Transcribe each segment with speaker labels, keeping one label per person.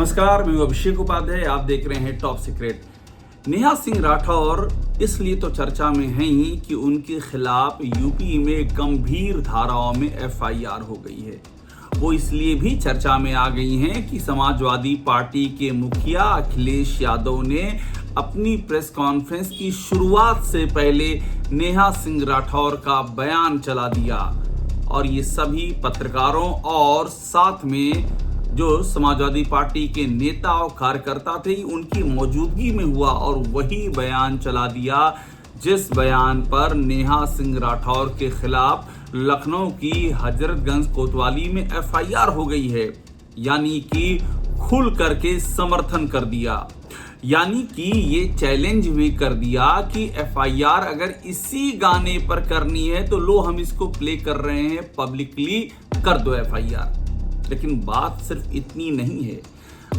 Speaker 1: नमस्कार, मैं अभिषेक उपाध्याय। आप देख रहे हैं टॉप सीक्रेट। नेहा सिंह राठौर इसलिए तो चर्चा में हैं ही कि उनके खिलाफ यूपी में गंभीर धाराओं में एफआईआर हो गई है। वो इसलिए भी चर्चा में आ गई हैं कि समाजवादी पार्टी के मुखिया अखिलेश यादव ने अपनी प्रेस कॉन्फ्रेंस की शुरुआत से पहले नेहा सिंह राठौर का बयान चला दिया और ये सभी पत्रकारों और साथ में जो समाजवादी पार्टी के नेता और कार्यकर्ता थे उनकी मौजूदगी में हुआ और वही बयान चला दिया जिस बयान पर नेहा सिंह राठौर के खिलाफ लखनऊ की हजरतगंज कोतवाली में एफआईआर हो गई है। यानी कि खुल करके समर्थन कर दिया, यानी कि ये चैलेंज भी कर दिया कि एफआईआर अगर इसी गाने पर करनी है तो लो हम इसको प्ले कर रहे हैं, पब्लिकली कर दो एफआईआर। लेकिन बात सिर्फ इतनी नहीं है,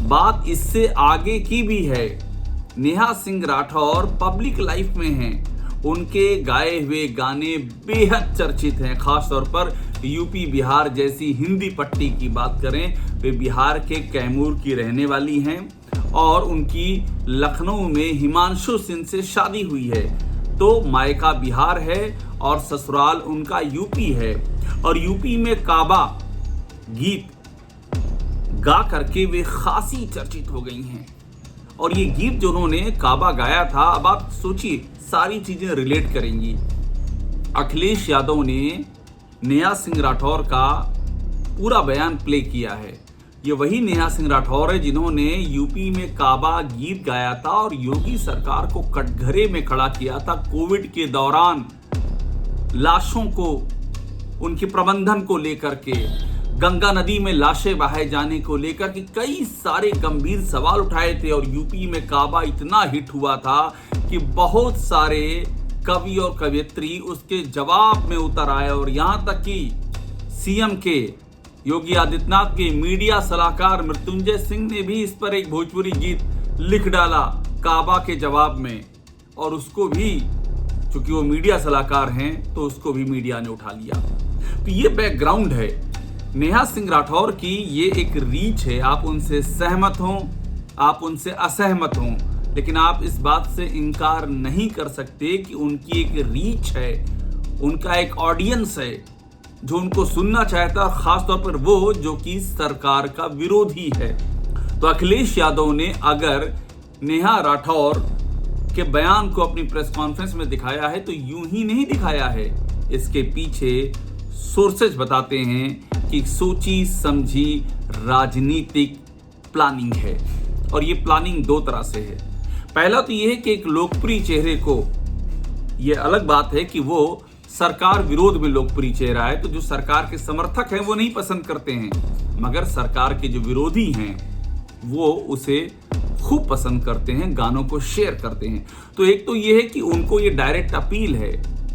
Speaker 1: बात इससे आगे की भी है। नेहा सिंह राठौर पब्लिक लाइफ में हैं, उनके गाए हुए गाने बेहद चर्चित हैं। खासतौर पर यूपी बिहार जैसी हिंदी पट्टी की बात करें, वे बिहार के कैमूर की रहने वाली हैं और उनकी लखनऊ में हिमांशु सिंह से शादी हुई है। तो मायका बिहार है और ससुराल उनका यूपी है और यूपी में काबा गीत गा करके वे खासी चर्चित हो गई हैं। और ये गीत जो उन्होंने काबा गाया था, अब आप सोचिए सारी चीजें रिलेट करेंगी। अखिलेश यादव ने नेहा सिंह राठौर का पूरा बयान प्ले किया है। ये वही नेहा सिंह राठौर है जिन्होंने यूपी में काबा गीत गाया था और योगी सरकार को कटघरे में खड़ा किया था कोविड के दौरान, लाशों को उनके प्रबंधन को लेकर के, गंगा नदी में लाशें बहाए जाने को लेकर कि कई सारे गंभीर सवाल उठाए थे। और यूपी में काबा इतना हिट हुआ था कि बहुत सारे कवि और कवयित्री उसके जवाब में उतर आए और यहां तक कि सीएम के योगी आदित्यनाथ के मीडिया सलाहकार मृत्युंजय सिंह ने भी इस पर एक भोजपुरी गीत लिख डाला काबा के जवाब में। और उसको भी, चूंकि वो मीडिया सलाहकार हैं, तो उसको भी मीडिया ने उठा लिया। तो ये बैकग्राउंड है नेहा सिंह राठौर की। ये एक रीच है, आप उनसे सहमत हों, आप उनसे असहमत हों, लेकिन आप इस बात से इनकार नहीं कर सकते कि उनकी एक रीच है, उनका एक ऑडियंस है जो उनको सुनना चाहता है, खासतौर पर वो जो कि सरकार का विरोधी है। तो अखिलेश यादव ने अगर नेहा राठौर के बयान को अपनी प्रेस कॉन्फ्रेंस में दिखाया है तो यूं ही नहीं दिखाया है, इसके पीछे सोर्सेज बताते हैं कि सोची समझी राजनीतिक प्लानिंग है। और ये प्लानिंग दो तरह से है। पहला तो ये है कि एक लोकप्रिय चेहरे को, ये अलग बात है कि वो सरकार विरोध में लोकप्रिय चेहरा है, तो जो सरकार के समर्थक हैं वो नहीं पसंद करते हैं, मगर सरकार के जो विरोधी हैं वो उसे खूब पसंद करते हैं, गानों को शेयर करते हैं। तो एक तो ये है कि उनको ये डायरेक्ट अपील है।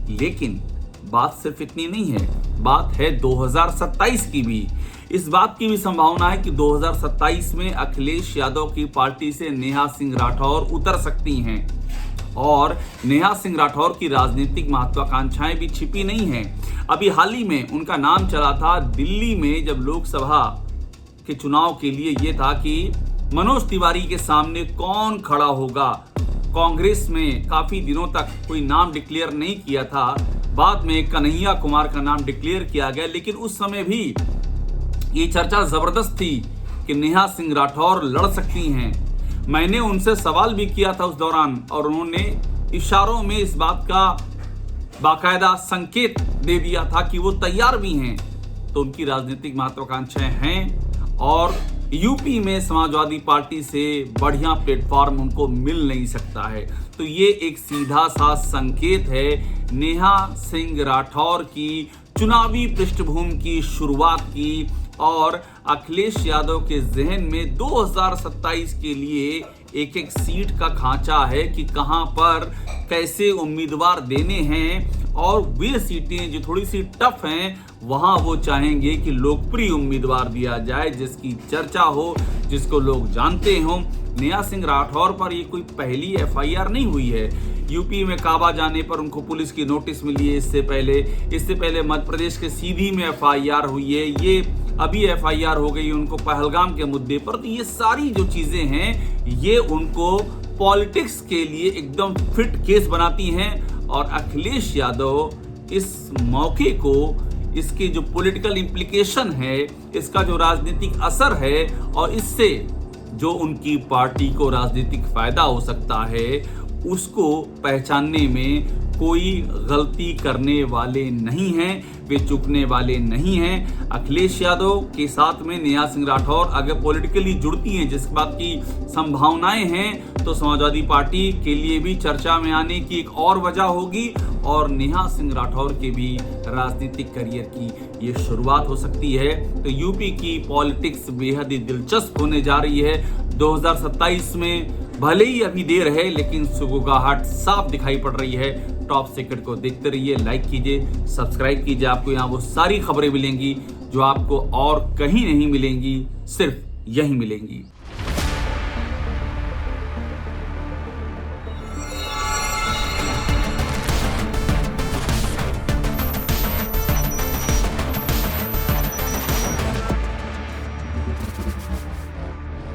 Speaker 1: लेकिन बात सिर्फ इतनी नहीं है, बात है 2027 की भी। इस बात की भी संभावना है कि 2027 में अखिलेश यादव की पार्टी से नेहा सिंह राठौर उतर सकती हैं और नेहा सिंह राठौर की राजनीतिक महत्वाकांक्षाएं भी छिपी नहीं हैं। अभी हाल ही में उनका नाम चला था दिल्ली में, जब लोकसभा के चुनाव के लिए ये था कि मनोज तिवारी के सामने कौन खड़ा होगा। कांग्रेस में काफी दिनों तक कोई नाम डिक्लेयर नहीं किया था, बाद में कन्हैया कुमार का नाम डिक्लेयर किया गया, लेकिन उस समय भी ये चर्चा जबरदस्त थी कि नेहा सिंह राठौर लड़ सकती हैं। मैंने उनसे सवाल भी किया था उस दौरान और उन्होंने इशारों में इस बात का बाकायदा संकेत दे दिया था कि वो तैयार भी हैं। तो उनकी राजनीतिक महत्वाकांक्षाएं हैं और यूपी में समाजवादी पार्टी से बढ़िया प्लेटफॉर्म उनको मिल नहीं सकता है। तो ये एक सीधा सा संकेत है नेहा सिंह राठौर की चुनावी पृष्ठभूमि की शुरुआत की और अखिलेश यादव के जहन में 2027 के लिए एक एक सीट का खांचा है कि कहां पर कैसे उम्मीदवार देने हैं। और वे सीटें जो थोड़ी सी टफ हैं वहां वो चाहेंगे कि लोकप्रिय उम्मीदवार दिया जाए, जिसकी चर्चा हो, जिसको लोग जानते हों। नेहा सिंह राठौर पर ये कोई पहली एफआईआर नहीं हुई है। यूपी में काबा जाने पर उनको पुलिस की नोटिस मिली है। इससे पहले मध्य प्रदेश के सीधी में एफआईआर हुई है। ये अभी एफआईआर हो गई उनको पहलगाम के मुद्दे पर। तो ये सारी जो चीजें हैं ये उनको पॉलिटिक्स के लिए एकदम फिट केस बनाती हैं। और अखिलेश यादव इस मौके को, इसके जो पॉलिटिकल इम्प्लीकेशन है, इसका जो राजनीतिक असर है और इससे जो उनकी पार्टी को राजनीतिक फायदा हो सकता है उसको पहचानने में कोई गलती करने वाले नहीं हैं, वे चूकने वाले नहीं हैं। अखिलेश यादव के साथ में नेहा सिंह राठौर अगर पॉलिटिकली जुड़ती हैं, जिस बात की संभावनाएं हैं, तो समाजवादी पार्टी के लिए भी चर्चा में आने की एक और वजह होगी और नेहा सिंह राठौर के भी राजनीतिक करियर की ये शुरुआत हो सकती है। तो यूपी की पॉलिटिक्स बेहद ही दिलचस्प होने जा रही है। 2027 में भले ही अभी देर है लेकिन सुगबुगाहट साफ दिखाई पड़ रही है। टॉप सीक्रेट को देखते रहिए, लाइक कीजिए, सब्सक्राइब कीजिए। आपको यहाँ वो सारी खबरें मिलेंगी जो आपको और कहीं नहीं मिलेंगी, सिर्फ यहीं मिलेंगी।